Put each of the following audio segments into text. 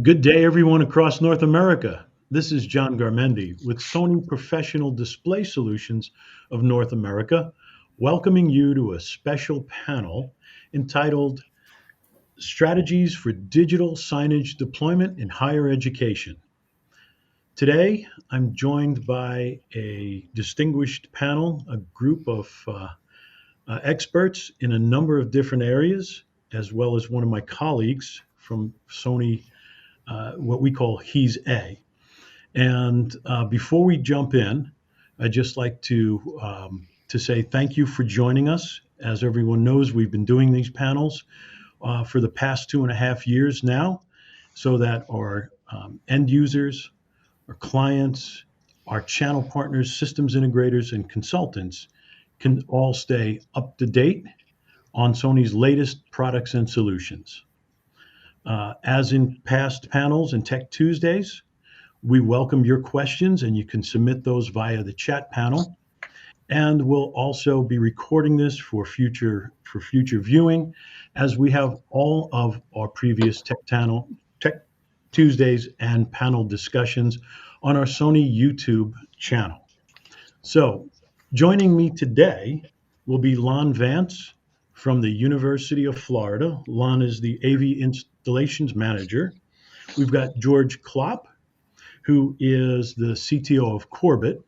Good day, everyone across North America. This is John Garmendi with Sony Professional Display Solutions of North America, welcoming you to a special panel entitled Strategies for Digital Signage Deployment in Higher Education. Today, I'm joined by a distinguished panel, a group of experts in a number of different areas, as well as one of my colleagues from Sony, what we call He's A. And before we jump in, I'd just like to say thank you for joining us. As everyone knows, we've been doing these panels for the past 2.5 years now, so that our end users, our clients, our channel partners, systems integrators, and consultants can all stay up to date on Sony's latest products and solutions. As in past panels and Tech Tuesdays, we welcome your questions, and you can submit those via the chat panel. And we'll also be recording this for future viewing, as we have all of our previous Tech Tuesdays and panel discussions on our Sony YouTube channel. So, joining me today will be Lon Vance from the University of Florida. Lon is the AV Installations Manager. We've got George Klopp, who is the CTO of Corbett,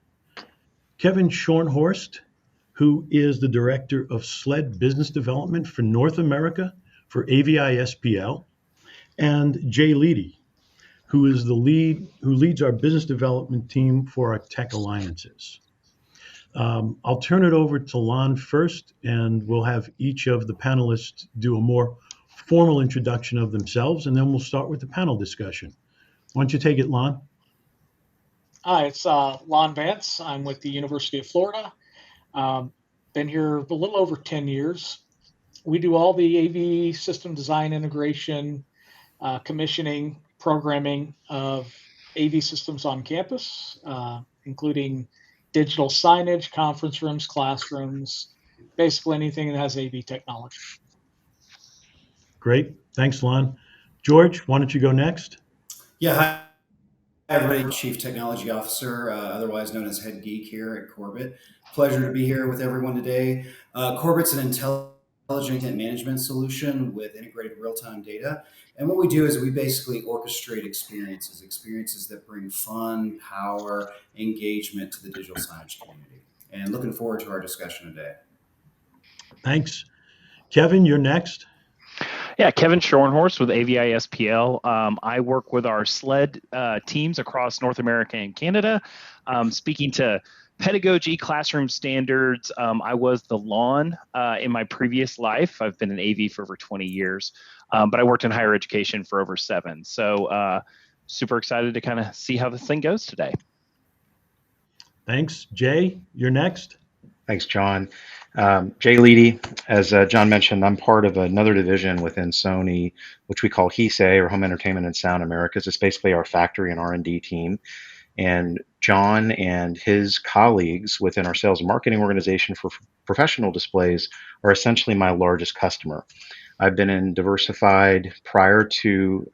Kevin Schornhorst, who is the Director of SLED Business Development for North America for AVI SPL, and Jay Leedy, who leads our business development team for our tech alliances. I'll turn it over to Lon first, and we'll have each of the panelists do a more formal introduction of themselves, and then we'll start with the panel discussion. Why don't you take it, Lon? Hi, it's Lon Vance. I'm with the University of Florida. Been here a little over 10 years. We do all the AV system design, integration, commissioning, programming of AV systems on campus, including digital signage, conference rooms, classrooms, basically anything that has AV technology. Great. Thanks, Lon. George, why don't you go next? Yeah, hi everybody. Chief Technology Officer, otherwise known as Head Geek here at Corbett. Pleasure to be here with everyone today. Corbett's an intelligent management solution with integrated real-time data. And what we do is we basically orchestrate experiences that bring fun, power, engagement to the digital signage community. And looking forward to our discussion today. Thanks. Kevin, you're next. Yeah, Kevin Schornhorst with AVI SPL. I work with our SLED teams across North America and Canada, speaking to pedagogy, classroom standards. I was the lawn in my previous life. I've been in AV for over 20 years, but I worked in higher education for over 7. So super excited to kind of see how this thing goes today. Thanks. Jay, you're next. Thanks, John. Jay Leedy, as John mentioned, I'm part of another division within Sony, which we call HESA, or Home Entertainment and Sound Americas. It's basically our factory and R&D team. And John and his colleagues within our sales and marketing organization for professional displays are essentially my largest customer. I've been in Diversified prior to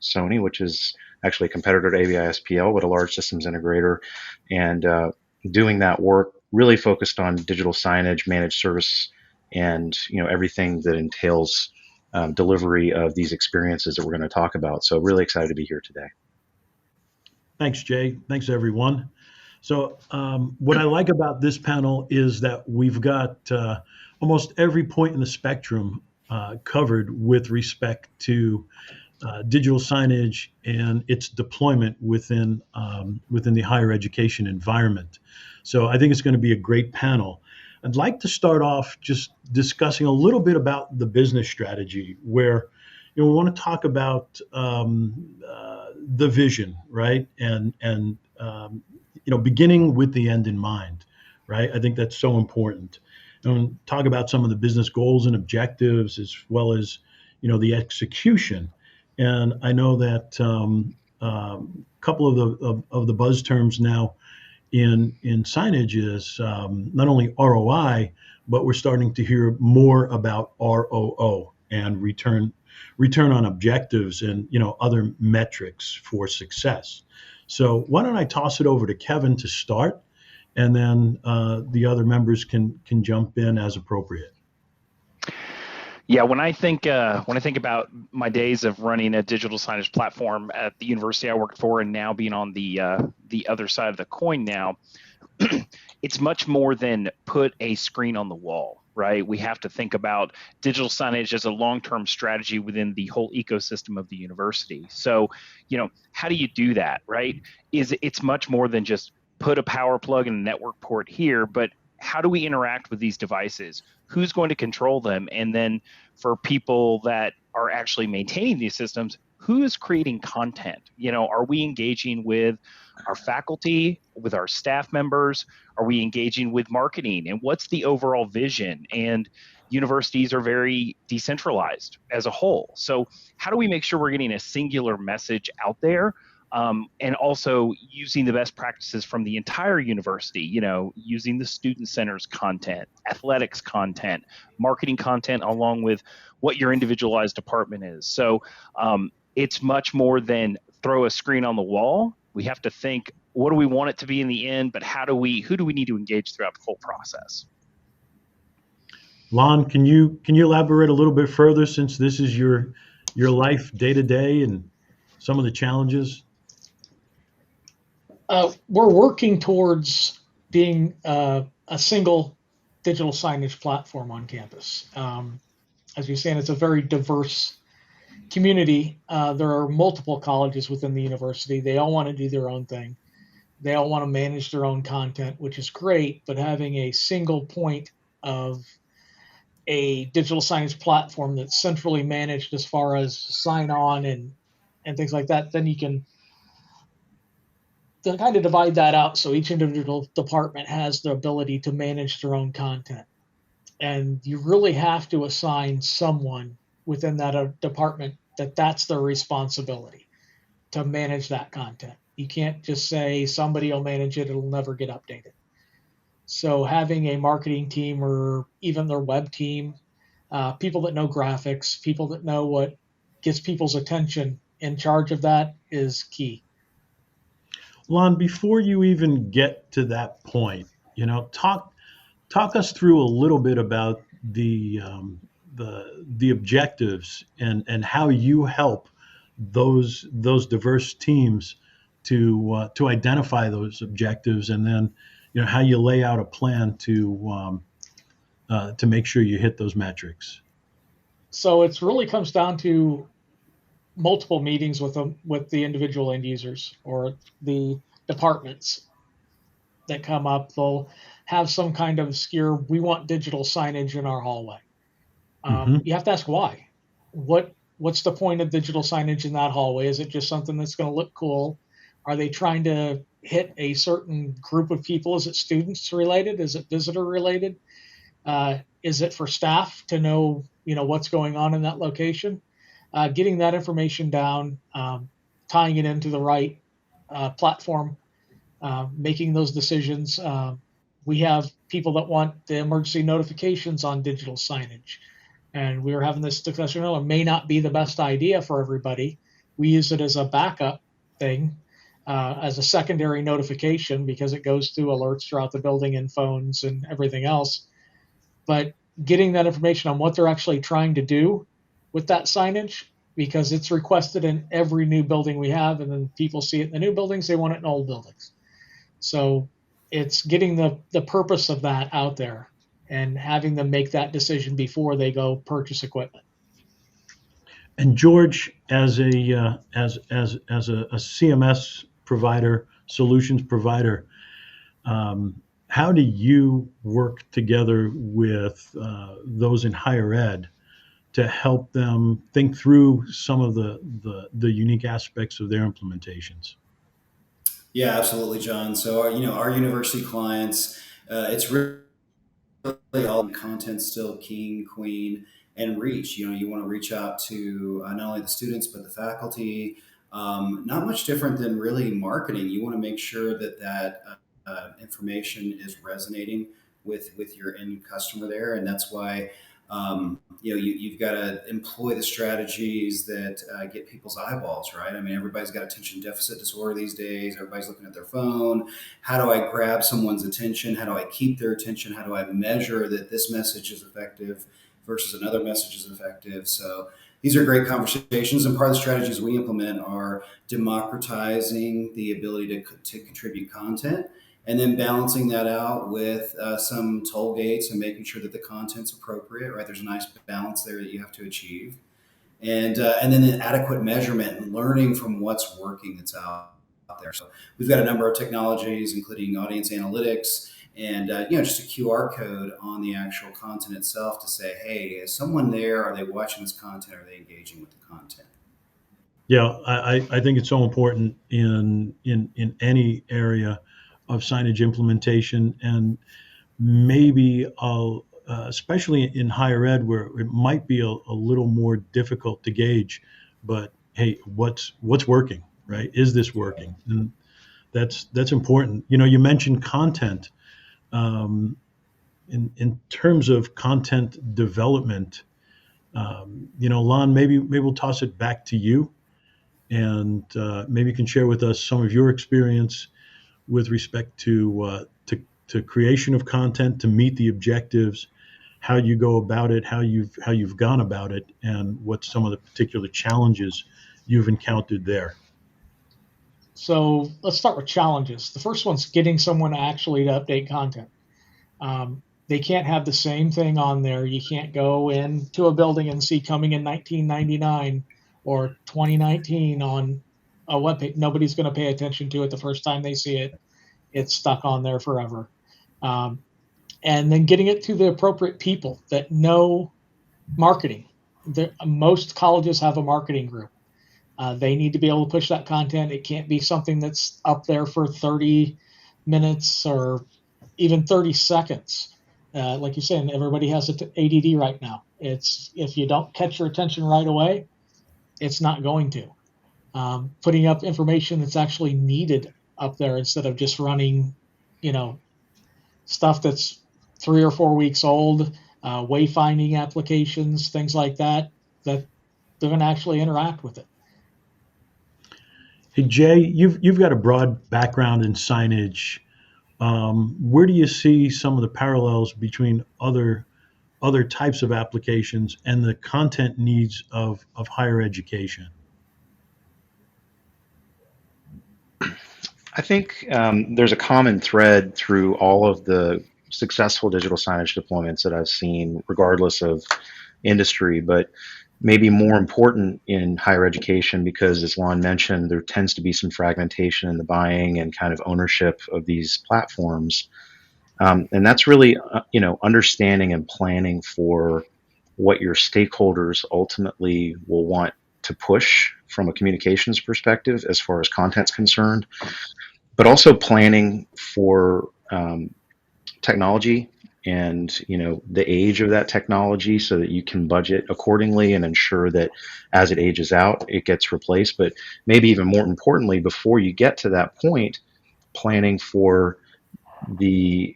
Sony, which is actually a competitor to AVI SPL, but a large systems integrator, and doing that work really focused on digital signage, managed service, and everything that entails delivery of these experiences that we're going to talk about. So really excited to be here today. Thanks, Jay. Thanks, everyone. So what I like about this panel is that we've got almost every point in the spectrum covered with respect to digital signage and its deployment within the higher education environment. So I think it's going to be a great panel. I'd like to start off just discussing a little bit about the business strategy, where we want to talk about the vision, right? And beginning with the end in mind, right? I think that's so important. And talk about some of the business goals and objectives, as well as the execution. And I know that a couple of the buzz terms now in signage is not only ROI, but we're starting to hear more about ROO and return return on objectives and other metrics for success. So why don't I toss it over to Kevin to start, and then the other members can jump in as appropriate. Yeah, when I think about my days of running a digital signage platform at the university I worked for, and now being on the other side of the coin now, it's much more than put a screen on the wall, right? We have to think about digital signage as a long-term strategy within the whole ecosystem of the university. So, how do you do that, right? It's much more than just put a power plug and a network port here, but how do we interact with these devices? Who's going to control them? And then for people that are actually maintaining these systems, who is creating content? Are we engaging with our faculty, with our staff members? Are we engaging with marketing? And what's the overall vision? And universities are very decentralized as a whole. So how do we make sure we're getting a singular message out there? And also using the best practices from the entire university, using the student centers content, athletics content, marketing content, along with what your individualized department is. So it's much more than throw a screen on the wall. We have to think, what do we want it to be in the end, but who do we need to engage throughout the whole process? Lon, can you elaborate a little bit further, since this is your life day to day and some of the challenges? We're working towards being a single digital signage platform on campus. As you're saying, it's a very diverse community. There are multiple colleges within the university. They all want to do their own thing. They all want to manage their own content, which is great, but having a single point of a digital signage platform that's centrally managed as far as sign on and things like that, then you can kind of divide that out so each individual department has the ability to manage their own content. And you really have to assign someone within that department that's their responsibility to manage that content. You can't just say somebody will manage it, it'll never get updated. So having a marketing team or even their web team, people that know graphics, people that know what gets people's attention in charge of that is key. Lon, before you even get to that point, talk us through a little bit about the objectives and how you help those diverse teams to identify those objectives, and then how you lay out a plan to make sure you hit those metrics. So it really comes down to multiple meetings with the individual end users or the departments that come up. They'll have some kind of scare. We want digital signage in our hallway. You have to ask why. What's the point of digital signage in that hallway? Is it just something that's going to look cool? Are they trying to hit a certain group of people? Is it students related? Is it visitor related? Is it for staff to know what's going on in that location? Getting that information down, tying it into the right platform, making those decisions. We have people that want the emergency notifications on digital signage. And we were having this discussion, it may not be the best idea for everybody. We use it as a backup thing, as a secondary notification, because it goes through alerts throughout the building and phones and everything else. But getting that information on what they're actually trying to do with that signage, because it's requested in every new building we have, and then people see it in the new buildings, they want it in old buildings. So it's getting the purpose of that out there and having them make that decision before they go purchase equipment. And George, as a CMS provider, solutions provider, how do you work together with those in higher ed to help them think through some of the unique aspects of their implementations? Yeah, absolutely, John. So, our university clients, it's really all content still king, queen, and reach. You want to reach out to not only the students, but the faculty. Not much different than really marketing. You want to make sure that information is resonating with your end customer there. And that's why You've got to employ the strategies that get people's eyeballs, right? I mean, everybody's got attention deficit disorder these days. Everybody's looking at their phone. How do I grab someone's attention? How do I keep their attention? How do I measure that this message is effective versus another message is effective? So these are great conversations, and part of the strategies we implement are democratizing the ability to contribute content, and then balancing that out with some toll gates and making sure that the content's appropriate. Right, there's a nice balance there that you have to achieve, and then an adequate measurement and learning from what's working that's out there. So we've got a number of technologies, including audience analytics and just a QR code on the actual content itself to say, hey, is someone there? Are they watching this content? Are they engaging with the content? Yeah, I think it's so important in any area of signage implementation, and maybe especially in higher ed where it might be a little more difficult to gauge. But hey, what's working, right? Is this working? And that's important. You mentioned content. In terms of content development, Lon, maybe we'll toss it back to you, and maybe you can share with us some of your experience with respect to creation of content to meet the objectives, how you go about it, how you've gone about it, and what some of the particular challenges you've encountered there. So let's start with challenges. The first one's getting someone actually to update content. They can't have the same thing on there. You can't go into a building and see coming in 1999 or 2019 on a webpage. Nobody's going to pay attention to it the first time they see it. It's stuck on there forever. And then getting it to the appropriate people that know marketing. Most colleges have a marketing group. They need to be able to push that content. It can't be something that's up there for 30 minutes or even 30 seconds. Like you're saying, everybody has ADD right now. If you don't catch your attention right away, it's not going to. Putting up information that's actually needed up there instead of just running, stuff that's 3 or 4 weeks old, wayfinding applications, things like that they're going to actually interact with it. Hey Jay, you've got a broad background in signage. Where do you see some of the parallels between other types of applications and the content needs of higher education? I think there's a common thread through all of the successful digital signage deployments that I've seen, regardless of industry, but maybe more important in higher education because, as Lon mentioned, there tends to be some fragmentation in the buying and kind of ownership of these platforms. And that's really, understanding and planning for what your stakeholders ultimately will want to push from a communications perspective as far as content's concerned, but also planning for technology and the age of that technology so that you can budget accordingly and ensure that as it ages out, it gets replaced. But maybe even more importantly, before you get to that point, planning for the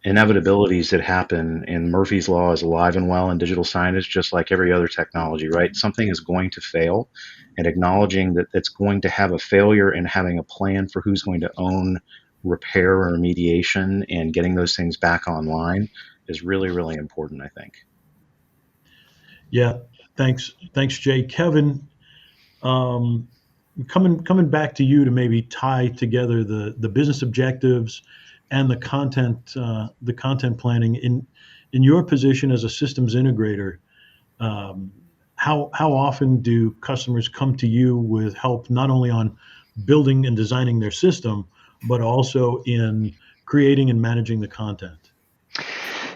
inevitabilities that happen. And Murphy's Law is alive and well in digital signage, just like every other technology, right? Something is going to fail, and acknowledging that it's going to have a failure and having a plan for who's going to own repair or remediation and getting those things back online is really, really important, I think. Yeah, thanks, Jay. Kevin, coming back to you to maybe tie together the business objectives and the content planning in your position as a systems integrator. How often do customers come to you with help not only on building and designing their system, but also in creating and managing the content?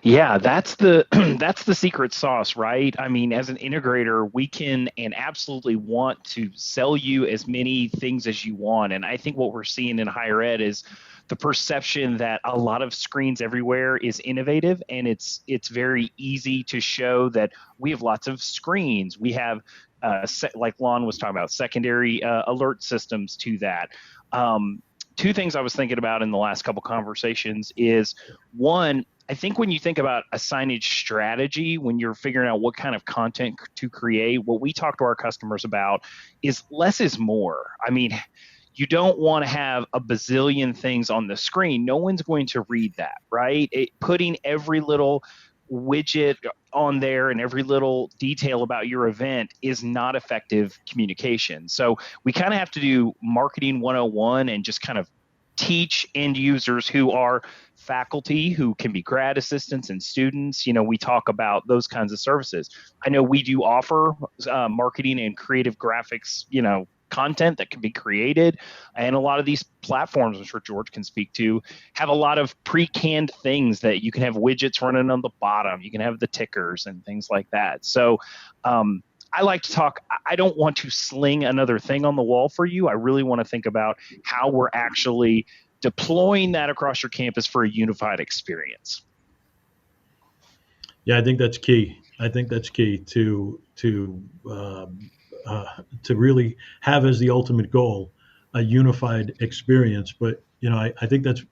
Yeah, that's the that's the secret sauce, right? I mean, as an integrator, we can and absolutely want to sell you as many things as you want. And I think what we're seeing in higher ed is the perception that a lot of screens everywhere is innovative, and it's very easy to show that we have lots of screens. We have like Lon was talking about, secondary alert systems to that. Two things I was thinking about in the last couple conversations is, one, I think when you think about a signage strategy, when you're figuring out what kind of content to create, what we talk to our customers about is less is more. I mean, you don't want to have a bazillion things on the screen. No one's going to read that, right? Putting every little widget on there and every little detail about your event is not effective communication. So we kind of have to do marketing 101 and just kind of teach end users who are faculty, who can be grad assistants and students. We talk about those kinds of services. I know we do offer marketing and creative graphics, content that can be created. And a lot of these platforms, I'm sure George can speak to, have a lot of pre-canned things that you can have widgets running on the bottom. You can have the tickers and things like that. So I like to talk, I don't want to sling another thing on the wall for you. I really want to think about how we're actually deploying that across your campus for a unified experience. Yeah, I think that's key. I think that's key to really have as the ultimate goal a unified experience. But I think that's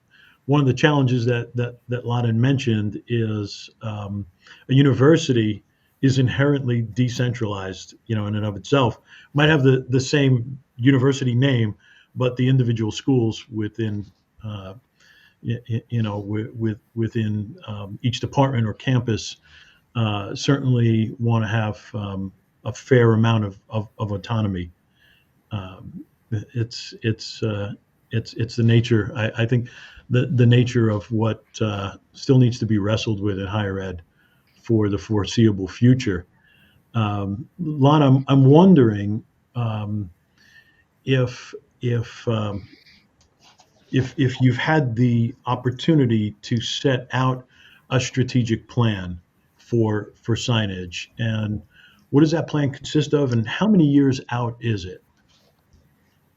one of the challenges that Lana mentioned is a university is inherently decentralized, in and of itself. Might have the same university name, but the individual schools within within each department or campus certainly want to have a fair amount of autonomy. It's the nature. I think the nature of what still needs to be wrestled with in higher ed for the foreseeable future. Lon, I'm wondering if you've had the opportunity to set out a strategic plan for signage, and what does that plan consist of, and how many years out is it?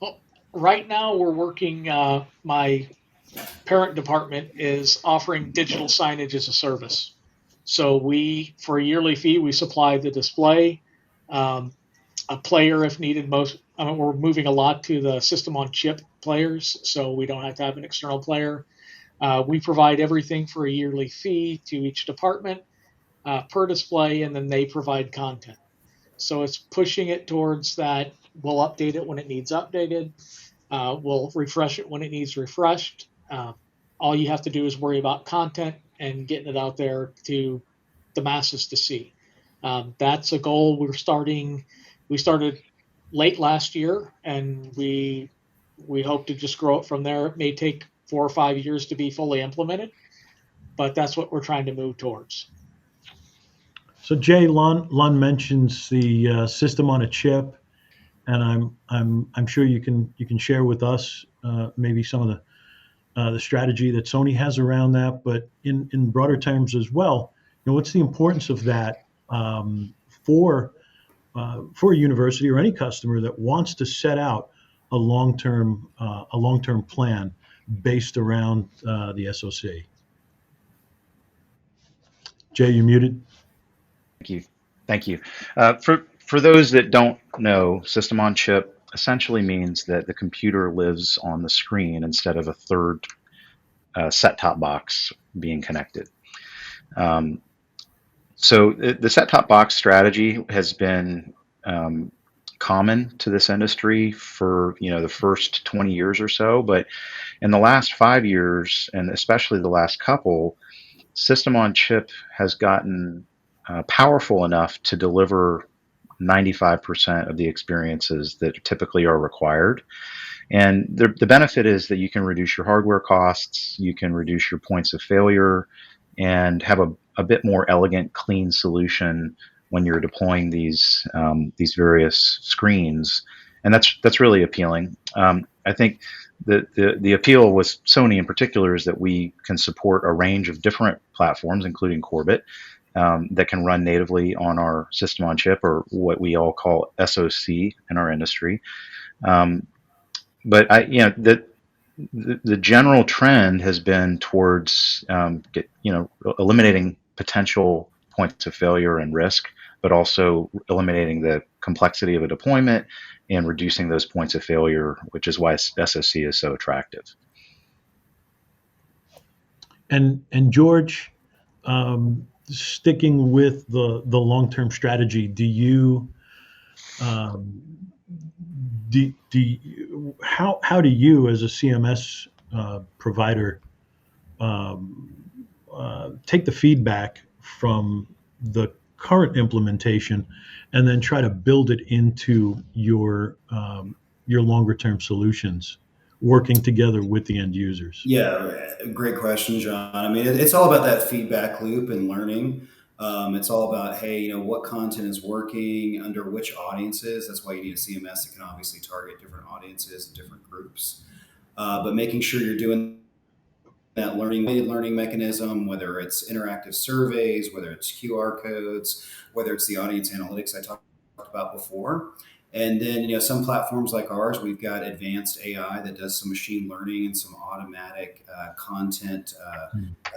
Well, right now we're working. My parent department is offering digital signage as a service. So for a yearly fee, we supply the display, a player if needed. We're moving a lot to the system on chip players, so we don't have to have an external player. We provide everything for a yearly fee to each department per display, and then they provide content. So it's pushing it towards that. We'll update it when it needs updated. We'll refresh it when it needs refreshed. All you have to do is worry about content and getting it out there to the masses to see. That's a goal we started late last year, and we hope to just grow it from there. It may take 4 or 5 years to be fully implemented, but that's what we're trying to move towards. So Jay, Lon mentions the system on a chip, and I'm sure you can share with us maybe some of the strategy that Sony has around that, but in broader terms as well, what's the importance of that for a university or any customer that wants to set out a long-term plan based around the SoC? Jay, you're muted. Thank you. For those that don't know, system on chip essentially means that the computer lives on the screen instead of a third set-top box being connected. So the set-top box strategy has been common to this industry for the first 20 years or so, but in the last 5 years, and especially the last couple, system on chip has gotten powerful enough to deliver 95% of the experiences that typically are required. And the benefit is that you can reduce your hardware costs, you can reduce your points of failure, and have a bit more elegant, clean solution when you're deploying these various screens, and that's really appealing. I think the appeal with Sony in particular is that we can support a range of different platforms, including Corbett, that can run natively on our system on chip, or what we all call SoC in our industry. But the general trend has been towards eliminating potential points of failure and risk, but also eliminating the complexity of a deployment and reducing those points of failure, which is why SoC is so attractive. And George, sticking with the long-term strategy, um, how do you as a CMS provider um, take the feedback from the current implementation and then try to build it into your longer term solutions, working together with the end users? Yeah, great question, John. I mean, it's all about that feedback loop and learning. It's all about, hey, what content is working under which audiences. That's why you need a CMS that can obviously target different audiences and different groups. But making sure you're doing that learning mechanism, whether it's interactive surveys, whether it's QR codes, whether it's the audience analytics I talked about before. And then, some platforms like ours, we've got advanced AI that does some machine learning and some automatic content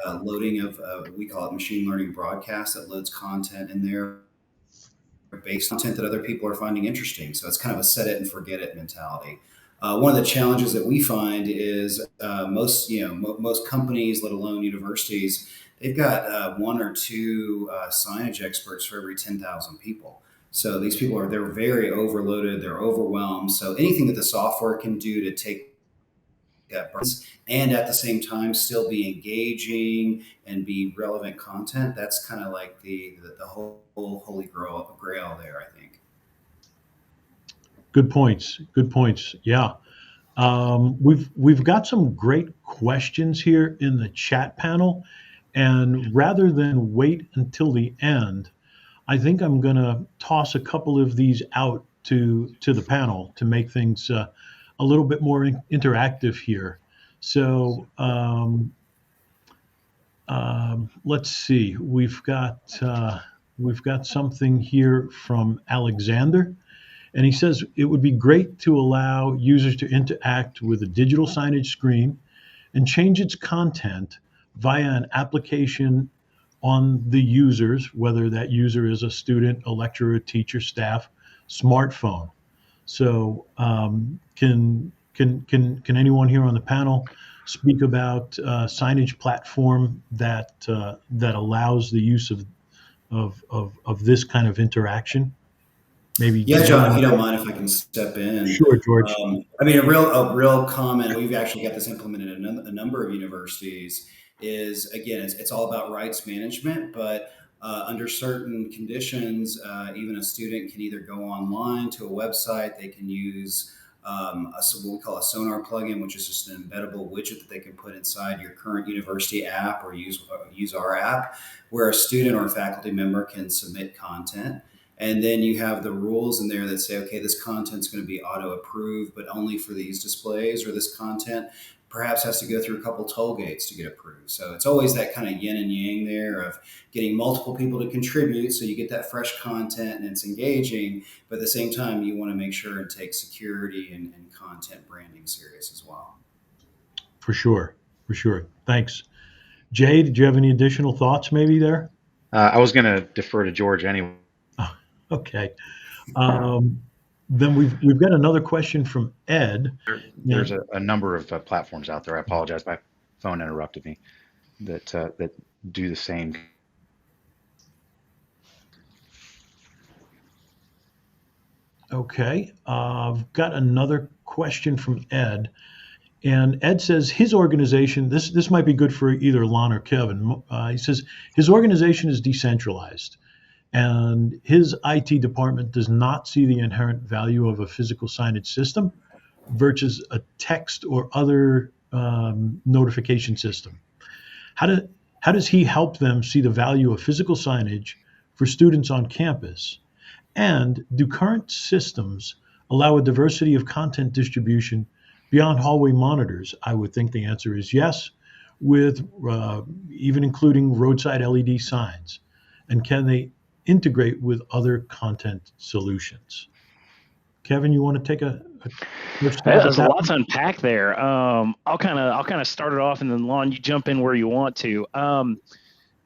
loading of, we call it machine learning broadcast, that loads content in there based on content that other people are finding interesting. So it's kind of a set it and forget it mentality. One of the challenges that we find is most companies, let alone universities, they've got one or two signage experts for every 10,000 people. So these people they're very overloaded, they're overwhelmed. So anything that the software can do to take that and at the same time still be engaging and be relevant content, that's kind of like the whole holy grail there, I think. Good points. Good points. Yeah. We've got some great questions here in the chat panel, and rather than wait until the end, I think I'm going to toss a couple of these out to the panel to make things a little bit more interactive here. So let's see. We've got something here from Alexander. And he says it would be great to allow users to interact with a digital signage screen and change its content via an application on the user's, whether that user is a student, a lecturer, teacher, staff, smartphone. So can anyone here on the panel speak about signage platform that allows the use of this kind of interaction? Maybe. Yeah, John, if you don't mind, if I can step in. Sure, George. I mean, a real comment. We've actually got this implemented in a number of universities. Is again, it's all about rights management, but under certain conditions, even a student can either go online to a website. They can use what we call a Sonar plugin, which is just an embeddable widget that they can put inside your current university app or use our app, where a student or a faculty member can submit content. And then you have the rules in there that say, okay, this content's going to be auto approved, but only for these displays, or this content perhaps has to go through a couple toll gates to get approved. So it's always that kind of yin and yang there of getting multiple people to contribute. So you get that fresh content and it's engaging, but at the same time, you want to make sure it takes security and content branding serious as well. For sure. For sure. Thanks. Jay, did you have any additional thoughts maybe there? I was going to defer to George anyway. Okay. Then we've got another question from Ed. There's a number of platforms out there. I apologize, my phone interrupted me. That do the same. Okay. I've got another question from Ed. And Ed says his organization, this might be good for either Lon or Kevin. He says his organization is decentralized, and his IT department does not see the inherent value of a physical signage system versus a text or other notification system. How does he help them see the value of physical signage for students on campus? And do current systems allow a diversity of content distribution beyond hallway monitors? I would think the answer is yes, with even including roadside LED signs. And can they integrate with other content solutions? Kevin, you want to take a there's a lot to unpack there. I'll kind of start it off, and then Lon, you jump in where you want to.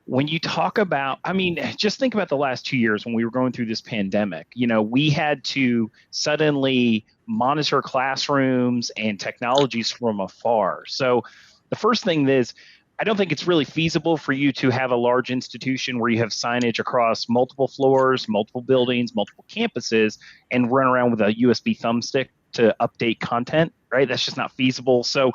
When you talk about, I mean, just think about the last 2 years when we were going through this pandemic. We had to suddenly monitor classrooms and technologies from afar. So the first thing is, I don't think it's really feasible for you to have a large institution where you have signage across multiple floors, multiple buildings, multiple campuses, and run around with a USB thumbstick to update content, right? That's just not feasible. So,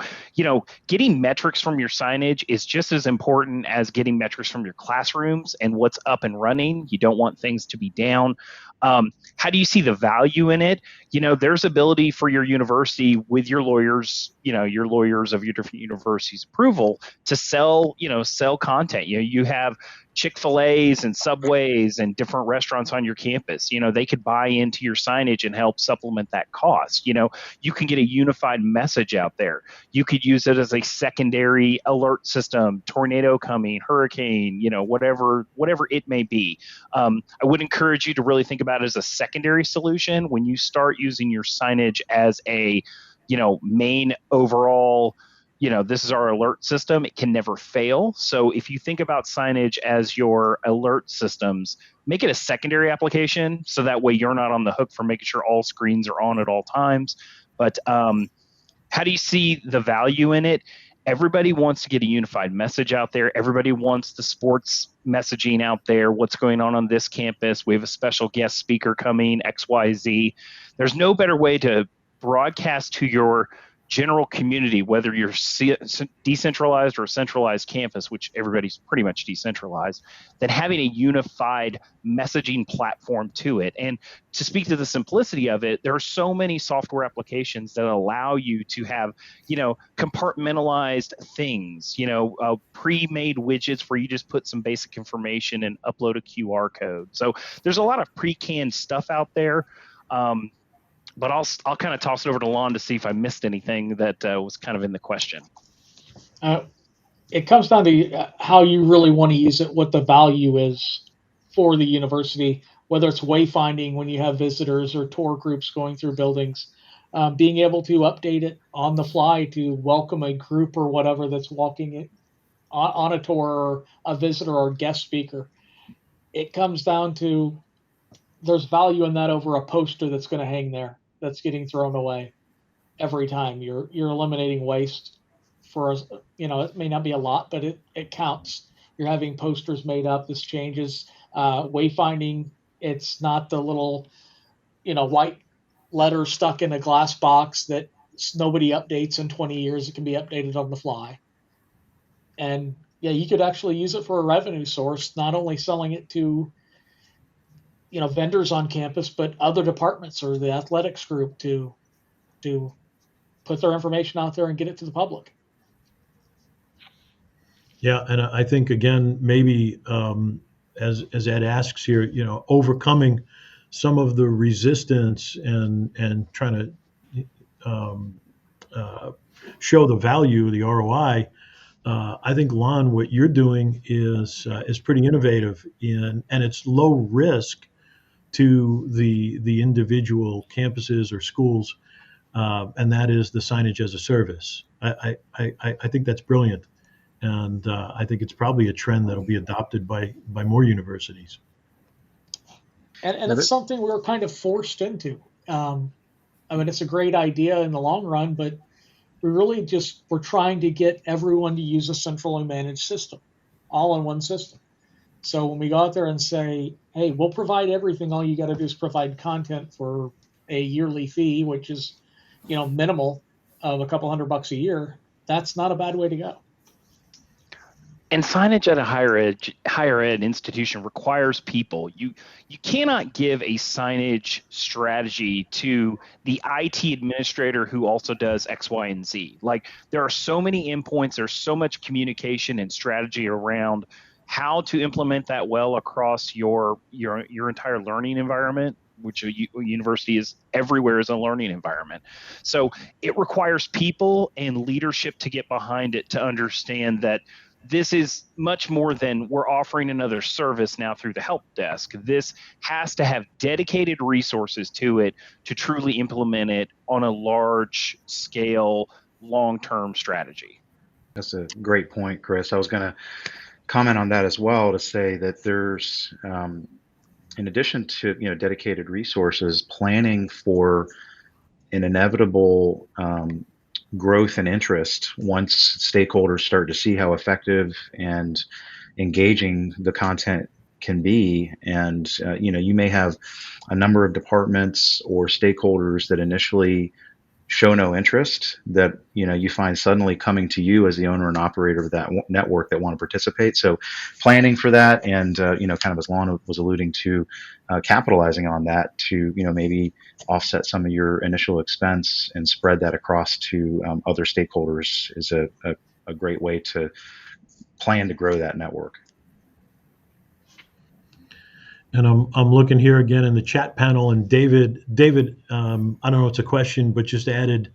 getting metrics from your signage is just as important as getting metrics from your classrooms and what's up and running. You don't want things to be down. How do you see the value in it? There's ability for your university with your lawyers, your lawyers of your different universities' approval to sell content. You have Chick-fil-A's and Subways and different restaurants on your campus. They could buy into your signage and help supplement that cost. You can get a unified message out there. You could use it as a secondary alert system, tornado coming, hurricane, whatever it may be. I would encourage you to really think about it as a secondary solution when you start using your signage as a, main overall, this is our alert system. It can never fail. So if you think about signage as your alert systems, make it a secondary application so that way you're not on the hook for making sure all screens are on at all times. But how do you see the value in it? Everybody wants to get a unified message out there. Everybody wants the sports messaging out there. What's going on this campus? We have a special guest speaker coming, XYZ. There's no better way to broadcast to your general community, whether you're decentralized or a centralized campus, which everybody's pretty much decentralized, than having a unified messaging platform to it. And to speak to the simplicity of it, there are so many software applications that allow you to have, compartmentalized things, pre-made widgets where you just put some basic information and upload a QR code. So there's a lot of pre-canned stuff out there. But I'll kind of toss it over to Lon to see if I missed anything that was kind of in the question. It comes down to how you really want to use it, what the value is for the university, whether it's wayfinding when you have visitors or tour groups going through buildings, being able to update it on the fly to welcome a group or whatever that's walking it on a tour, or a visitor or guest speaker. It comes down to there's value in that over a poster that's going to hang there that's getting thrown away every time. You're eliminating waste for us. It may not be a lot, but it counts. You're having posters made up. This changes wayfinding. It's not the little white letter stuck in a glass box that nobody updates in 20 years. It can be updated on the fly. And yeah, you could actually use it for a revenue source, not only selling it to vendors on campus, but other departments or the athletics group to put their information out there and get it to the public. Yeah, and I think again, maybe as Ed asks here, overcoming some of the resistance and trying to show the value, the ROI. I think, Lon, what you're doing is pretty innovative and it's low risk to the individual campuses or schools, and that is the signage as a service. I think that's brilliant, and I think it's probably a trend that'll be adopted by more universities. And it's something we're kind of forced into. It's a great idea in the long run, but we're trying to get everyone to use a centrally managed system, all in one system. So when we go out there and say, hey, we'll provide everything, all you got to do is provide content for a yearly fee, which is, minimal of a couple $100 a year, that's not a bad way to go. And signage at a higher ed institution requires people. You cannot give a signage strategy to the IT administrator who also does X, Y, and Z. Like, there are so many endpoints, there's so much communication and strategy around how to implement that well across your entire learning environment, which a university is everywhere is a learning environment. So it requires people and leadership to get behind it to understand that this is much more than we're offering another service now through the help desk. This has to have dedicated resources to it to truly implement it on a large scale, long-term strategy. That's a great point, Chris. I was going to comment on that as well, to say that there's, in addition to dedicated resources, planning for an inevitable growth and interest once stakeholders start to see how effective and engaging the content can be. And you may have a number of departments or stakeholders that initially show no interest, that you find suddenly coming to you as the owner and operator of that network that want to participate. So planning for that, and kind of as Lon was alluding to, capitalizing on that to maybe offset some of your initial expense and spread that across to other stakeholders is a great way to plan to grow that network. And I'm looking here again in the chat panel, and David, I don't know if it's a question, but just added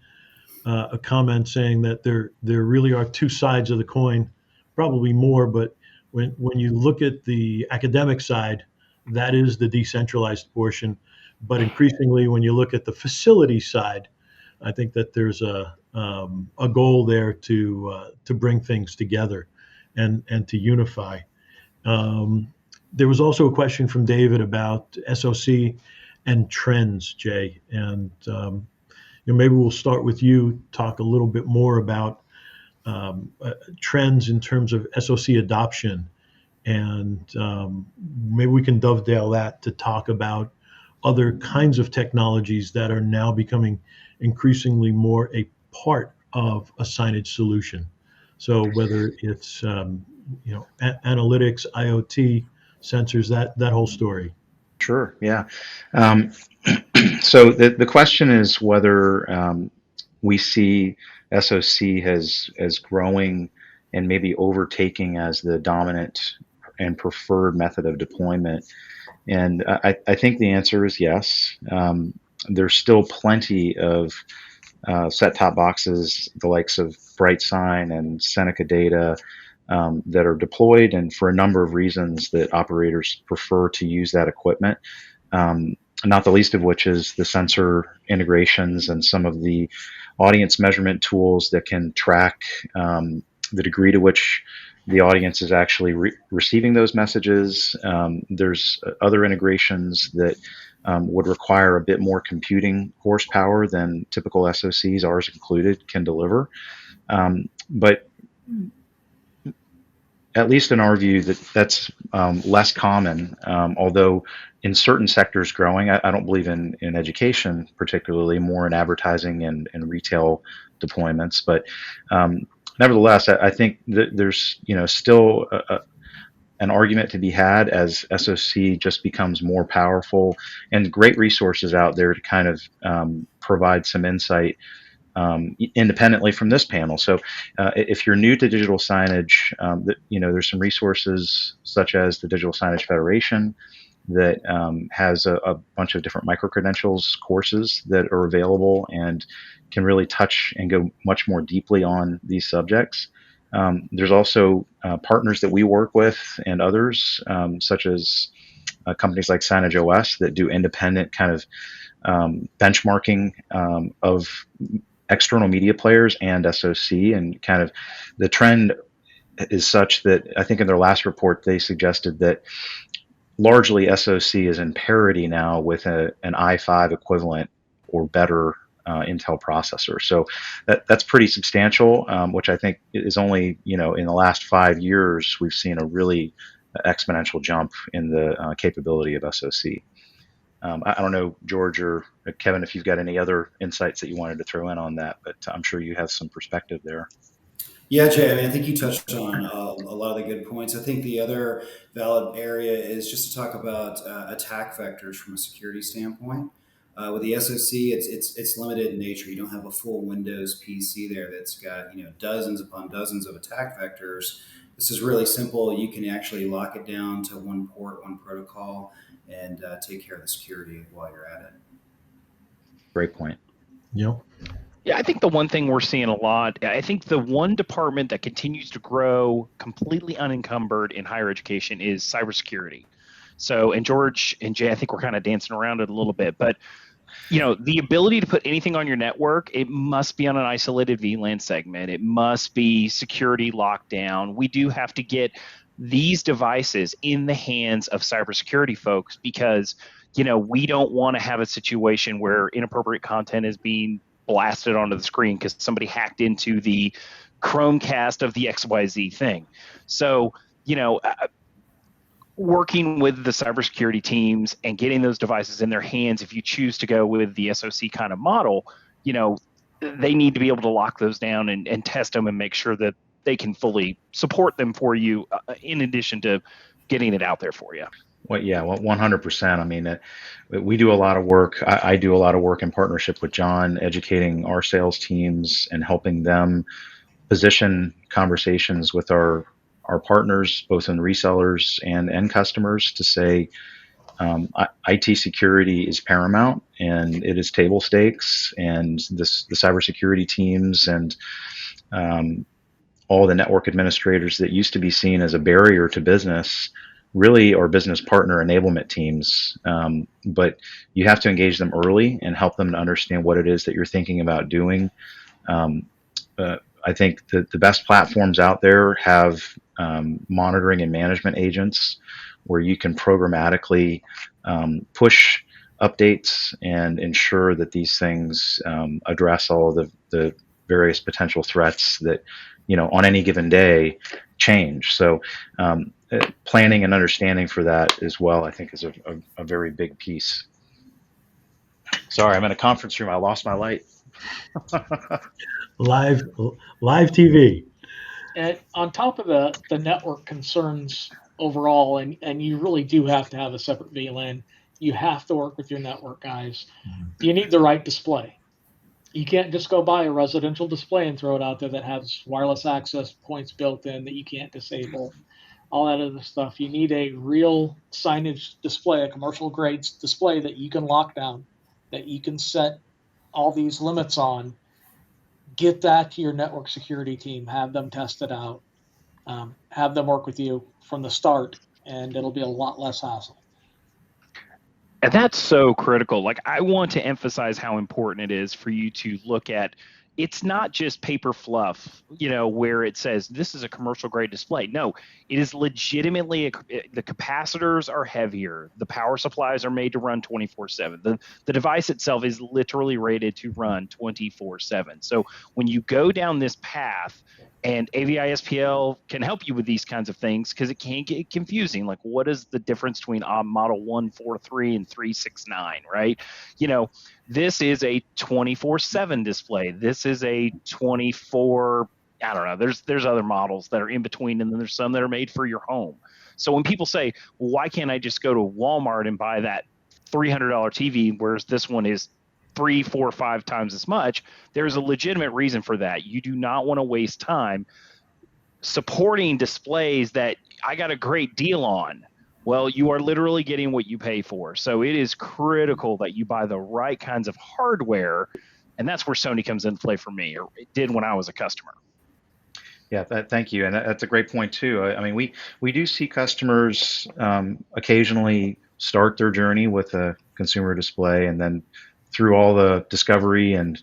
a comment saying that there really are two sides of the coin, probably more, but when you look at the academic side, that is the decentralized portion. But increasingly, when you look at the facility side, I think that there's a goal there to bring things together and to unify. There was also a question from David about SOC and trends, Jay, and maybe we'll start with you. Talk a little bit more about trends in terms of SOC adoption, and maybe we can dovetail that to talk about other kinds of technologies that are now becoming increasingly more a part of a signage solution. So whether it's analytics, IoT, sensors, that whole story. Sure. Yeah. So the question is whether we see SOC as growing and maybe overtaking as the dominant and preferred method of deployment. And I think the answer is yes. There's still plenty of set-top boxes, the likes of BrightSign and Seneca Data, that are deployed, and for a number of reasons that operators prefer to use that equipment. Not the least of which is the sensor integrations and some of the audience measurement tools that can track the degree to which the audience is actually receiving those messages. There's other integrations that would require a bit more computing horsepower than typical SOCs, ours included, can deliver. But at least in our view, that's less common, although in certain sectors growing. I don't believe in education particularly, more in advertising and retail deployments. But nevertheless, I think that there's still an argument to be had as SOC just becomes more powerful, and great resources out there to kind of provide some insight independently from this panel. So if you're new to digital signage, there's some resources such as the Digital Signage Federation that has a bunch of different micro-credentials courses that are available and can really touch and go much more deeply on these subjects. There's also partners that we work with and others, such as companies like Signage OS that do independent kind of benchmarking of external media players and SOC, and kind of the trend is such that I think in their last report they suggested that largely SOC is in parity now with an i5 equivalent or better Intel processor. So that's pretty substantial, which I think is only, in the last 5 years we've seen a really exponential jump in the capability of SOC. I don't know, George or Kevin, if you've got any other insights that you wanted to throw in on that, but I'm sure you have some perspective there. Yeah, Jay, I mean, I think you touched on a lot of the good points. I think the other valid area is just to talk about attack vectors from a security standpoint. With the SoC, it's limited in nature. You don't have a full Windows PC there that's got dozens upon dozens of attack vectors. This is really simple. You can actually lock it down to one port, one protocol, and take care of the security while you're at it. Great point. Yep. Yeah, I think the one thing we're seeing a lot, I think the one department that continues to grow completely unencumbered in higher education is cybersecurity. So, and George and Jay, I think we're kind of dancing around it a little bit, but the ability to put anything on your network, it must be on an isolated VLAN segment. It must be security locked down. We do have to get these devices in the hands of cybersecurity folks because, we don't want to have a situation where inappropriate content is being blasted onto the screen because somebody hacked into the Chromecast of the XYZ thing. So, working with the cybersecurity teams and getting those devices in their hands, if you choose to go with the SOC kind of model, they need to be able to lock those down and test them and make sure that they can fully support them for you, in addition to getting it out there for you. Well, yeah, well, 100%. I mean, we do a lot of work. I do a lot of work in partnership with John, educating our sales teams and helping them position conversations with our partners, both in resellers and end customers, to say IT security is paramount and it is table stakes, and the cybersecurity teams and all the network administrators that used to be seen as a barrier to business really are business partner enablement teams. But you have to engage them early and help them to understand what it is that you're thinking about doing. I think the best platforms out there have monitoring and management agents where you can programmatically push updates and ensure that these things address all of the various potential threats that, on any given day change. So planning and understanding for that as well, I think, is a very big piece. Sorry, I'm in a conference room. I lost my light. Live TV. And on top of the network concerns overall, and you really do have to have a separate VLAN. You have to work with your network guys. You need the right display. You can't just go buy a residential display and throw it out there that has wireless access points built in that you can't disable, all that other stuff. You need a real signage display, a commercial grade display that you can lock down, that you can set all these limits on. Get that to your network security team, have them test it out, have them work with you from the start, and it'll be a lot less hassle. And that's so critical. Like, I want to emphasize how important it is for you to look at, it's not just paper fluff, where it says this is a commercial grade display. No, it is legitimately, the capacitors are heavier. The power supplies are made to run 24/7. The device itself is literally rated to run 24/7. So when you go down this path, and AVI SPL can help you with these kinds of things, because it can get confusing. Like, what is the difference between model 143 and 369, right? This is a 24/7 display. This is a 24, I don't know. There's other models that are in between, and then there's some that are made for your home. So when people say, well, why can't I just go to Walmart and buy that $300 TV, whereas this one is 3, 4, 5 times as much, there's a legitimate reason for that. You do not want to waste time supporting displays that I got a great deal on. Well, you are literally getting what you pay for. So it is critical that you buy the right kinds of hardware, and that's where Sony comes into play for me, or it did when I was a customer. Yeah, thank you, and that's a great point too. I mean, we do see customers occasionally start their journey with a consumer display, and then through all the discovery and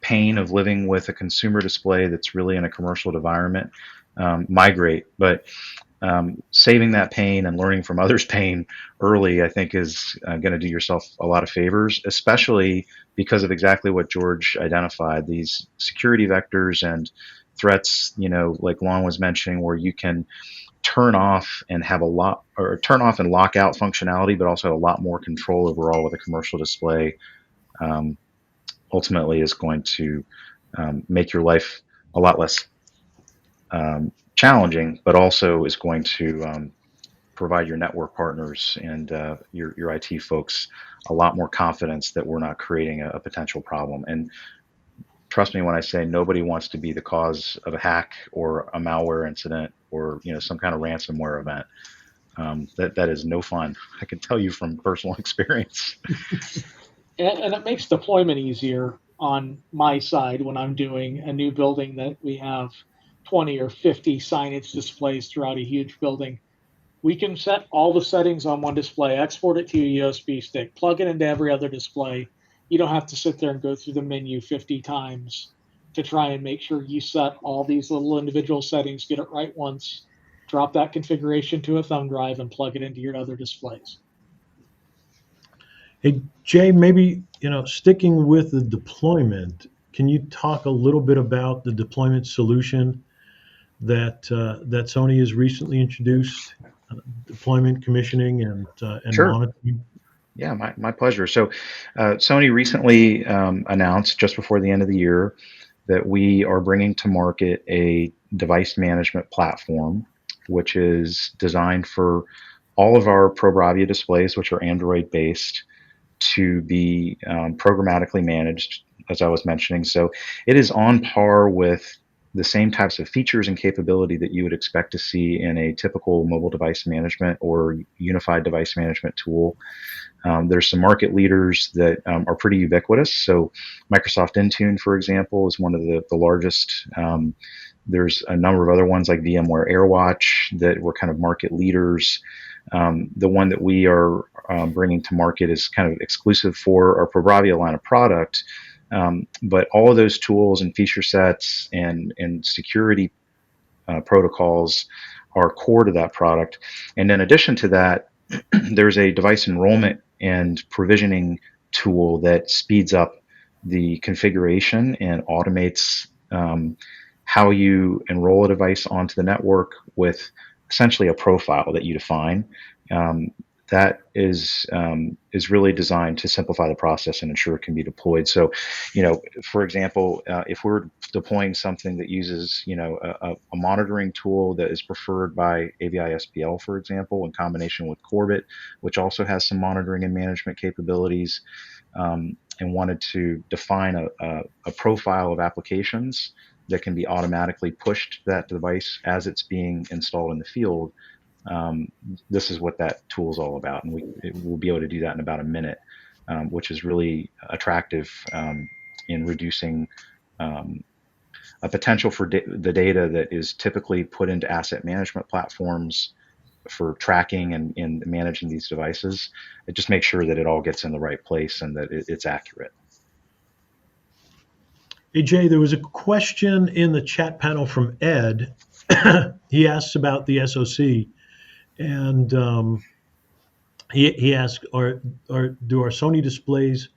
pain of living with a consumer display that's really in a commercial environment, migrate. But saving that pain and learning from others' pain early, I think, is going to do yourself a lot of favors, especially because of exactly what George identified, these security vectors and threats, like Lon was mentioning, where you can turn off and turn off and lock out functionality, but also have a lot more control overall with a commercial display. Ultimately is going to make your life a lot less challenging, but also is going to provide your network partners and your IT folks a lot more confidence that we're not creating a potential problem. And trust me when I say nobody wants to be the cause of a hack or a malware incident or some kind of ransomware event. That is no fun. I can tell you from personal experience. And it makes deployment easier on my side when I'm doing a new building that we have 20 or 50 signage displays throughout a huge building. We can set all the settings on one display, export it to a USB stick, plug it into every other display. You don't have to sit there and go through the menu 50 times to try and make sure you set all these little individual settings, get it right once, drop that configuration to a thumb drive, and plug it into your other displays. Hey, Jay, maybe, sticking with the deployment, can you talk a little bit about the deployment solution that Sony has recently introduced? Deployment, commissioning, and Sure. monitoring. Yeah, my pleasure. So, Sony recently announced just before the end of the year that we are bringing to market a device management platform, which is designed for all of our Pro Bravia displays, which are Android based, to be programmatically managed, as I was mentioning. So it is on par with the same types of features and capability that you would expect to see in a typical mobile device management or unified device management tool. There's some market leaders that are pretty ubiquitous. So Microsoft Intune, for example, is one of the largest. There's a number of other ones like VMware AirWatch that were kind of market leaders. The one that we are bringing to market is kind of exclusive for our Pro Bravia line of product. But all of those tools and feature sets and security protocols are core to that product. And in addition to that, there's a device enrollment and provisioning tool that speeds up the configuration and automates how you enroll a device onto the network with essentially a profile that you define. That is really designed to simplify the process and ensure it can be deployed. So, for example, if we're deploying something that uses, a monitoring tool that is preferred by AVI SPL, for example, in combination with Corbett, which also has some monitoring and management capabilities, and wanted to define a profile of applications that can be automatically pushed to that device as it's being installed in the field. This is what that tool is all about, and we'll be able to do that in about a minute, which is really attractive in reducing a potential for the data that is typically put into asset management platforms for tracking and managing these devices. It just makes sure that it all gets in the right place and that it's accurate. Hey, Jay, there was a question in the chat panel from Ed. He asks about the SoC, and he asked, do our Sony displays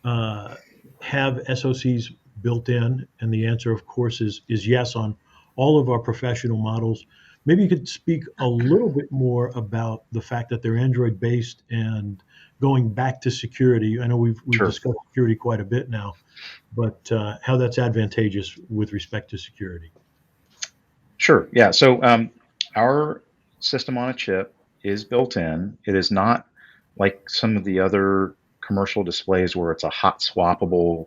have SoCs built in? And the answer, of course, is yes on all of our professional models. Maybe you could speak a little bit more about the fact that they're Android based and going back to security. I know we've Sure. discussed security quite a bit now, but how that's advantageous with respect to security. Sure. Yeah. So our system on a chip is built in. It is not like some of the other commercial displays where it's a hot swappable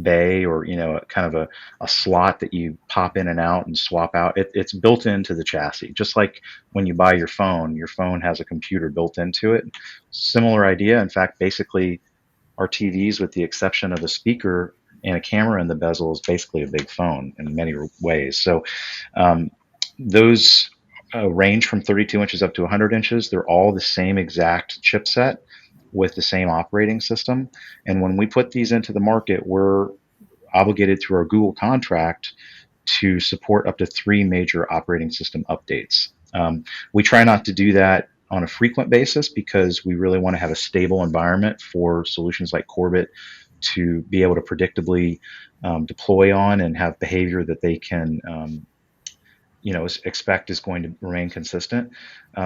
bay or kind of a slot that you pop in and out and swap out. It's built into the chassis, just like when you buy your phone has a computer built into it. Similar idea. In fact, basically our TVs, with the exception of a speaker and a camera in the bezel, is basically a big phone in many ways. So those range from 32 inches up to 100 inches. They're all the same exact chipset with the same operating system. And when we put these into the market, we're obligated through our Google contract to support up to 3 major operating system updates. We try not to do that on a frequent basis because we really want to have a stable environment for solutions like Corbett to be able to predictably deploy on and have behavior that they can expect is going to remain consistent.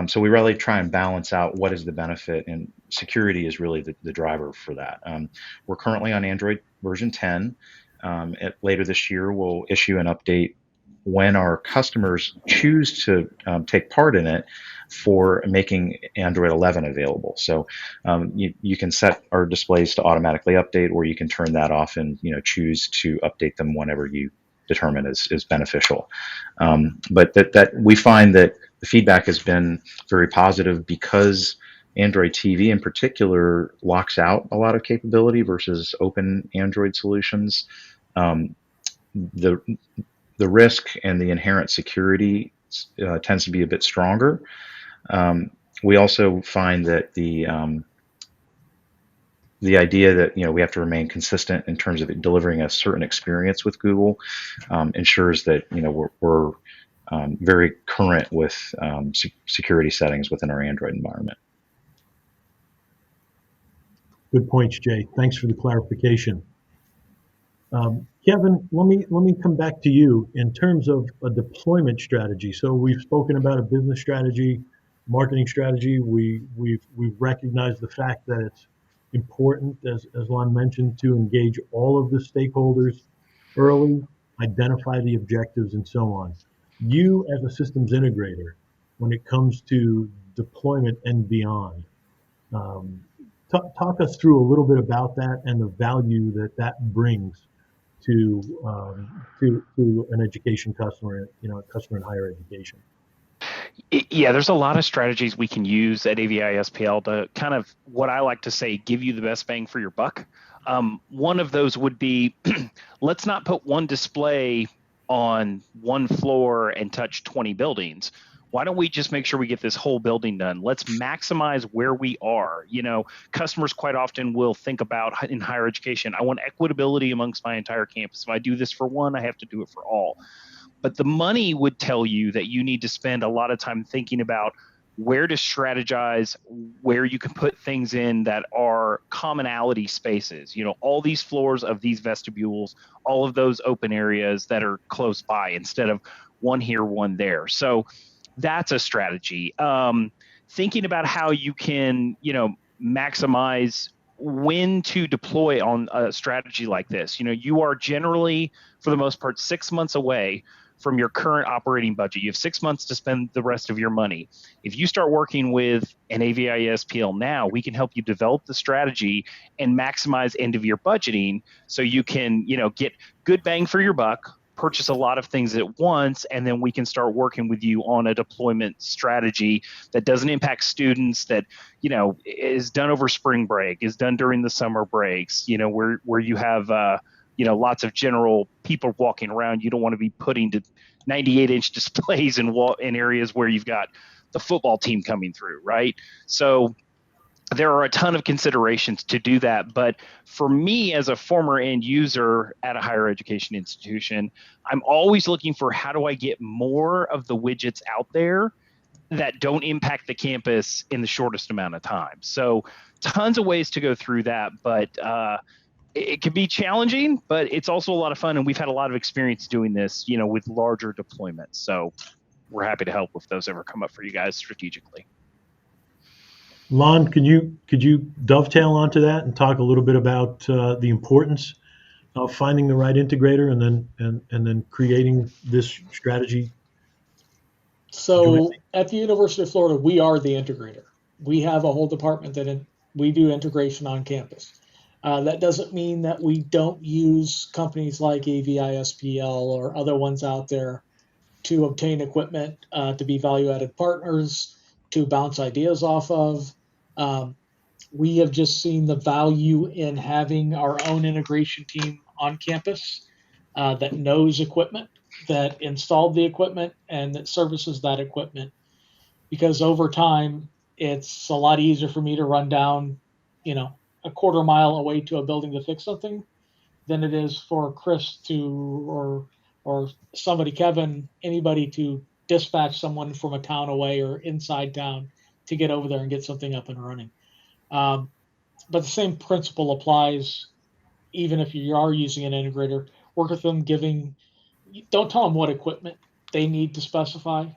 So we really try and balance out what is the benefit, and security is really the driver for that. We're currently on Android version 10. Later this year, we'll issue an update when our customers choose to take part in it for making Android 11 available. So you can set our displays to automatically update, or you can turn that off and choose to update them whenever you determine is beneficial. But that we find that the feedback has been very positive because Android TV in particular locks out a lot of capability versus open Android solutions. The risk and the inherent security tends to be a bit stronger. We also find that the idea that we have to remain consistent in terms of delivering a certain experience with Google ensures that we're very current with security settings within our Android environment. Good points, Jay. Thanks for the clarification. Kevin, let me come back to you in terms of a deployment strategy. So we've spoken about a business strategy, marketing strategy. We've recognized the fact that it's important, as Lon mentioned, to engage all of the stakeholders early, identify the objectives, and so on. You, as a systems integrator, when it comes to deployment and beyond, um, talk us through a little bit about that and the value that that brings to an education customer, a customer in higher education. Yeah, there's a lot of strategies we can use at AVI SPL to kind of, what I like to say, give you the best bang for your buck. One of those would be, let's not put one display on one floor and touch 20 buildings. Why don't we just make sure we get this whole building done? Let's maximize where we are. Customers quite often will think about, in higher education, I want equitability amongst my entire campus. If I do this for one, I have to do it for all. But the money would tell you that you need to spend a lot of time thinking about where to strategize, where you can put things in that are commonality spaces. All these floors of these vestibules, all of those open areas that are close by, instead of one here, one there. So that's a strategy. Thinking about how you can, maximize when to deploy on a strategy like this. You are generally, for the most part, 6 months away from your current operating budget. You have 6 months to spend the rest of your money. If you start working with an AVI SPL now, we can help you develop the strategy and maximize end of year budgeting so you can, get good bang for your buck, purchase a lot of things at once, and then we can start working with you on a deployment strategy that doesn't impact students, that is done over spring break, is done during the summer breaks, where you have lots of general people walking around. You don't want to be putting 98-inch displays in areas where you've got the football team coming through, right? So there are a ton of considerations to do that. But for me, as a former end user at a higher education institution, I'm always looking for, how do I get more of the widgets out there that don't impact the campus in the shortest amount of time? So tons of ways to go through that, but it can be challenging, but it's also a lot of fun. And we've had a lot of experience doing this, with larger deployments. So we're happy to help if those ever come up for you guys strategically. Lon, could you dovetail onto that and talk a little bit about the importance of finding the right integrator and then creating this strategy? So at the University of Florida, we are the integrator. We have a whole department we do integration on campus. That doesn't mean that we don't use companies like AVI SPL or other ones out there to obtain equipment, to be value-added partners, to bounce ideas off of. We have just seen the value in having our own integration team on campus that knows equipment, that installed the equipment, and that services that equipment. Because over time, it's a lot easier for me to run down, a quarter mile away to a building to fix something than it is for Chris or somebody, Kevin, anybody, to dispatch someone from a town away or inside town to get over there and get something up and running. But the same principle applies even if you are using an integrator. Work with them, don't tell them what equipment they need to specify.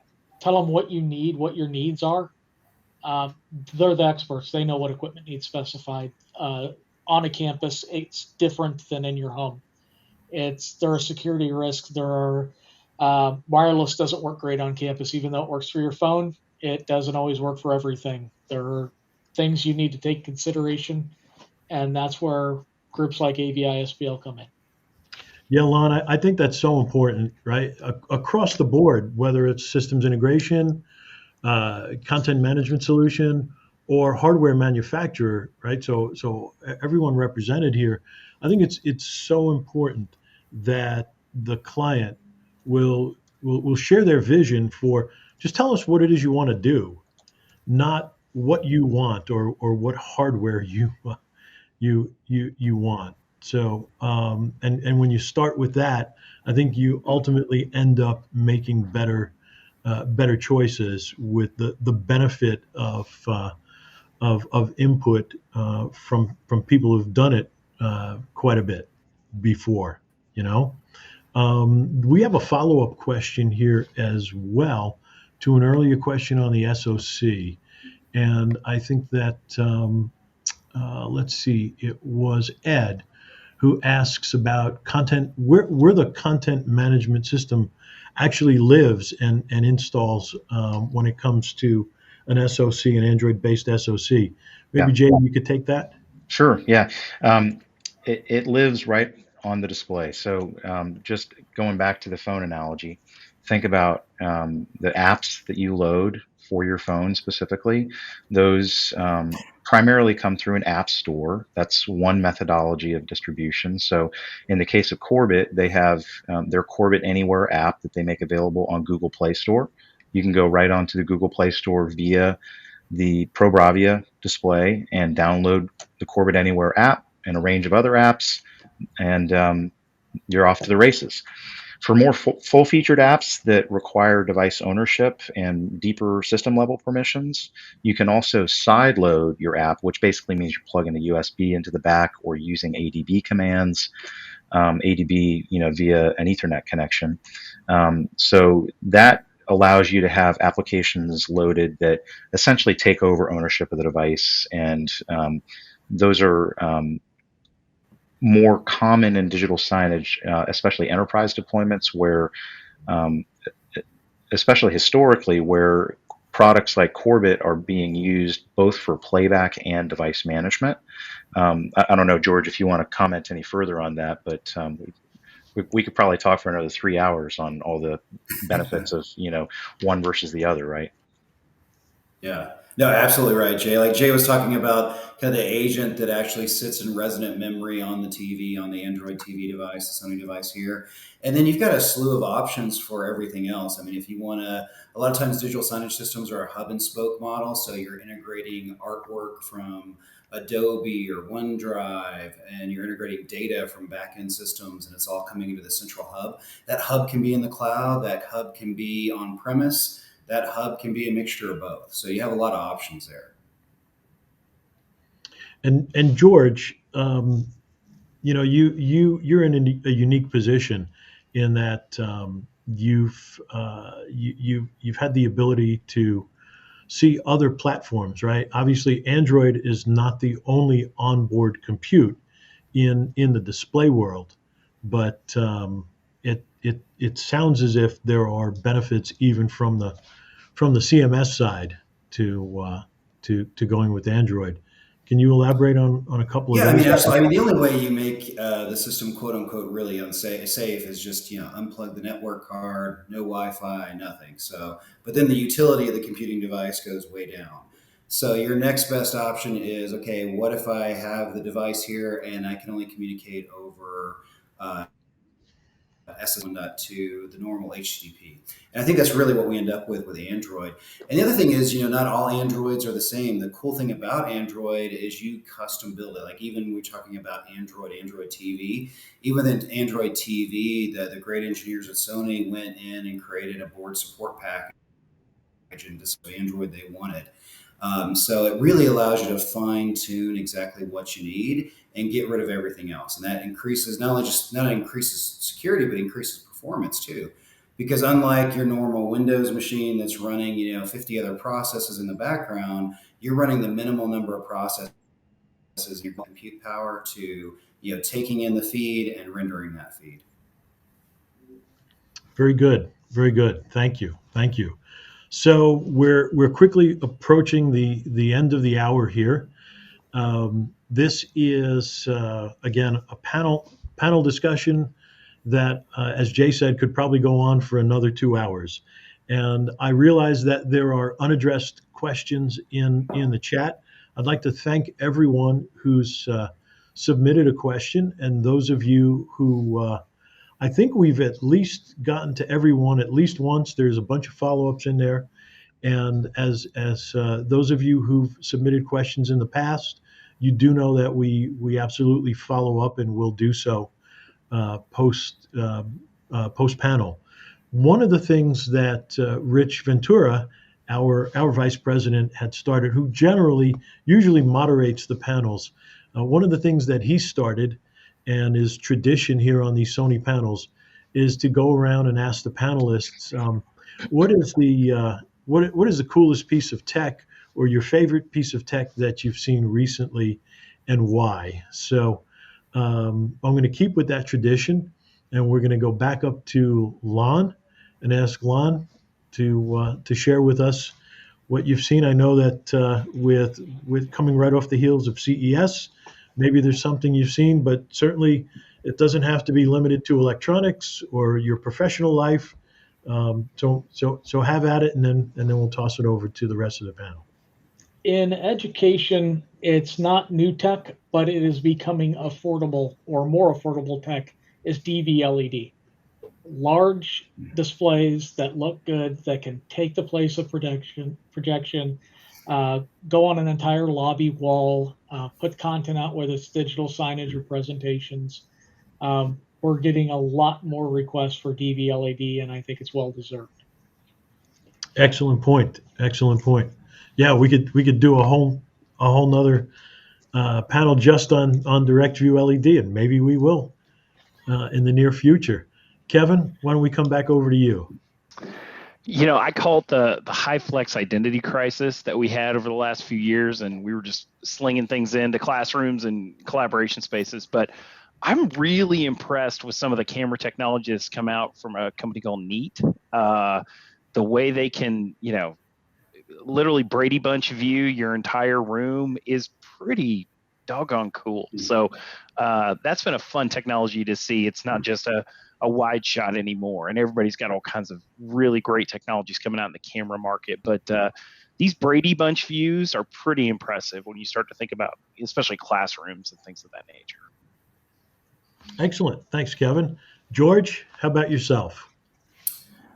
Tell them what you need, what your needs are. They're the experts. They know what equipment needs specified. On a campus, it's different than in your home. There are security risks. There are wireless doesn't work great on campus, even though it works for your phone. It doesn't always work for everything. There are things you need to take consideration, and that's where groups like AVI SPL come in. Yeah, Lon, I think that's so important, right? Across the board, whether it's systems integration, content management solution, or hardware manufacturer, right? So everyone represented here, I think it's so important that the client will share their vision for, just tell us what it is you want to do, not what you want or what hardware you want. So and when you start with that, I think you ultimately end up making better choices with the benefit of input from people who've done it quite a bit before. You know, we have a follow-up question here as well to an earlier question on the SOC, and I think that let's see, it was Ed who asks about content, where the content management system actually lives and installs when it comes to an SOC, an Android-based SOC. Yeah. Maybe Jay, you could take that. Sure. Yeah. Um, it lives right on the display. So just going back to the phone analogy, think about the apps that you load for your phone specifically. Those primarily come through an app store. That's one methodology of distribution. So in the case of Corbett, they have their Corbett Anywhere app that they make available on Google Play Store. You can go right onto the Google Play Store via the ProBravia display and download the Corbett Anywhere app and a range of other apps, and you're off to the races. For more full-featured apps that require device ownership and deeper system-level permissions, you can also sideload your app, which basically means you're plugging a USB into the back or using ADB commands, ADB, via an Ethernet connection. So that allows you to have applications loaded that essentially take over ownership of the device, and those are more common in digital signage, especially enterprise deployments, where, especially historically, where products like Corbett are being used both for playback and device management. I don't know, George, if you want to comment any further on that, but we could probably talk for another 3 hours on all the benefits of one versus the other, right? Yeah. No, absolutely right, Jay. Like Jay was talking about kind of the agent that actually sits in resident memory on the TV, on the Android TV device, the Sony device here. And then you've got a slew of options for everything else. I mean, if you want to, a lot of times digital signage systems are a hub and spoke model. So you're integrating artwork from Adobe or OneDrive, and you're integrating data from backend systems, and it's all coming into the central hub. That hub can be in the cloud, that hub can be on premise, that hub can be a mixture of both. So you have a lot of options there. And George, you're in a unique position in that you've had the ability to see other platforms, right? Obviously, Android is not the only onboard compute in the display world, but it sounds as if there are benefits even from the CMS side to going with Android. Can you elaborate on a couple of Yeah, I those? mean, absolutely. I mean, the only way you make the system "quote unquote" really unsafe safe is just unplug the network card, no Wi-Fi, nothing. So, but then the utility of the computing device goes way down. So your next best option is, okay, what if I have the device here and I can only communicate over uh, SS1.2, the normal HTTP. And I think that's really what we end up with Android. And the other thing is, not all Androids are the same. The cool thing about Android is you custom build it. Like even we're talking about Android TV. Even in Android TV, the great engineers at Sony went in and created a board support package and display Android they wanted. So it really allows you to fine tune exactly what you need and get rid of everything else. And that increases not only increases security, but increases performance too. Because unlike your normal Windows machine that's running, 50 other processes in the background, you're running the minimal number of processes in your compute power to, taking in the feed and rendering that feed. Very good, very good. Thank you, thank you. So we're quickly approaching the end of the hour here. This is again a panel discussion that, as Jay said, could probably go on for another 2 hours. And I realize that there are unaddressed questions in the chat. I'd like to thank everyone who's submitted a question, and those of you who I think we've at least gotten to everyone at least once. There's a bunch of follow-ups in there. And as those of you who've submitted questions in the past, you do know that we absolutely follow up and will do so post panel. One of the things that Rich Ventura, our vice president, had started, who usually moderates the panels, one of the things that he started and is tradition here on these Sony panels, is to go around and ask the panelists, what is what is the coolest piece of tech or your favorite piece of tech that you've seen recently, and why? So I'm going to keep with that tradition, and we're going to go back up to Lon and ask Lon to share with us what you've seen. I know that with coming right off the heels of CES, maybe there's something you've seen, but certainly it doesn't have to be limited to electronics or your professional life. So have at it, and then we'll toss it over to the rest of the panel. In education, it's not new tech, but it is becoming affordable or more affordable tech is DV LED. Large displays that look good, that can take the place of projection, go on an entire lobby wall, put content out, whether it's digital signage or presentations. We're getting a lot more requests for DV LED, and I think it's well deserved. Excellent point. Excellent point. Yeah, we could do a whole nother panel just on direct view LED, and maybe we will in the near future. Kevin, why don't we come back over to you? I call it the high flex identity crisis that we had over the last few years, and we were just slinging things into classrooms and collaboration spaces. But I'm really impressed with some of the camera technology that's come out from a company called Neat. The way they can, literally Brady Bunch view your entire room is pretty doggone cool. So that's been a fun technology to see. It's not just a wide shot anymore, and everybody's got all kinds of really great technologies coming out in the camera market. But these Brady Bunch views are pretty impressive when you start to think about, especially classrooms and things of that nature. Excellent. Thanks, Kevin. George, how about yourself?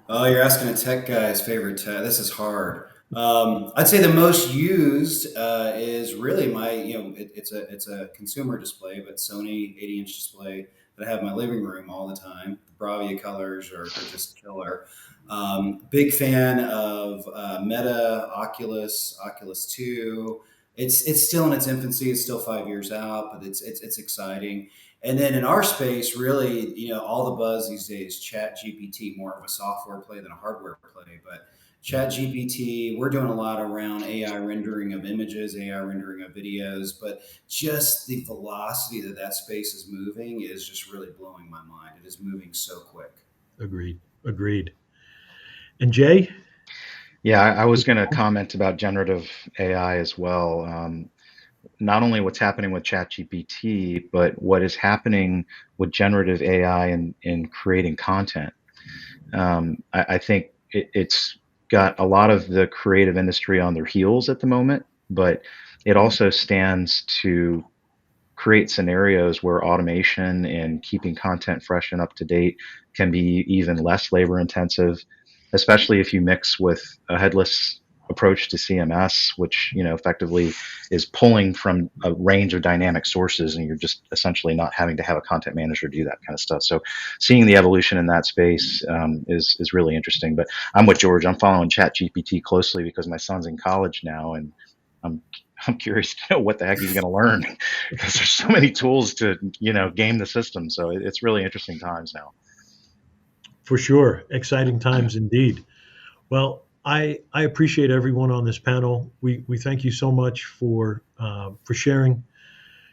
Oh, you're asking a tech guy's favorite tech. This is hard. I'd say the most used is really my, it's a consumer display, but Sony 80-inch display that I have in my living room all the time. The Bravia colors are just killer. Big fan of Meta, Oculus 2. It's still in its infancy. It's still 5 years out, but it's exciting. And then in our space, really, all the buzz these days, Chat GPT, more of a software play than a hardware play. But Chat GPT, we're doing a lot around AI rendering of images, AI rendering of videos, but just the velocity that space is moving is just really blowing my mind. It is moving so quick. Agreed. And Jay? Yeah, I was going to comment about generative AI as well. Not only what's happening with ChatGPT, but what is happening with generative AI in creating content. I think it's got a lot of the creative industry on their heels at the moment, but it also stands to create scenarios where automation and keeping content fresh and up to date can be even less labor intensive, especially if you mix with a headless approach to CMS, which effectively is pulling from a range of dynamic sources, and you're just essentially not having to have a content manager do that kind of stuff. So, seeing the evolution in that space is really interesting. But I'm with George. I'm following ChatGPT closely because my son's in college now, and I'm curious to know what the heck he's going to learn because there's so many tools to game the system. So it's really interesting times now. For sure, exciting times indeed. Well, I appreciate everyone on this panel. We thank you so much for sharing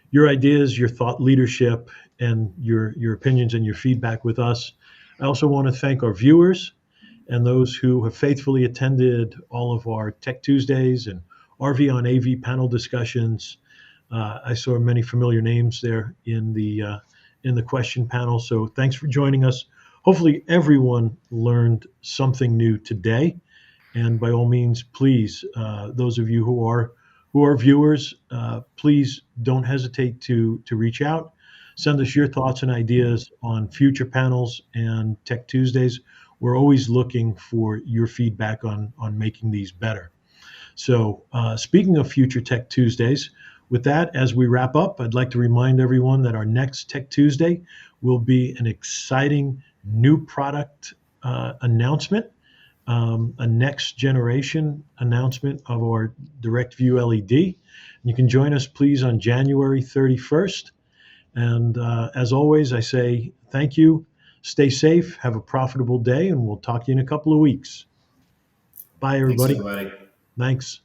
your ideas, your thought leadership, and your opinions and your feedback with us. I also want to thank our viewers and those who have faithfully attended all of our Tech Tuesdays and RV on AV panel discussions. I saw many familiar names there in the question panel. So thanks for joining us. Hopefully everyone learned something new today. And by all means, please, those of you who are viewers, please don't hesitate to reach out. Send us your thoughts and ideas on future panels and Tech Tuesdays. We're always looking for your feedback on making these better. So speaking of future Tech Tuesdays, with that, as we wrap up, I'd like to remind everyone that our next Tech Tuesday will be an exciting new product announcement. A next generation announcement of our direct view LED. You can join us, please, on January 31st. And as always, I say thank you. Stay safe. Have a profitable day, and we'll talk to you in a couple of weeks. Bye, Thanks, everybody. everybody. Thanks.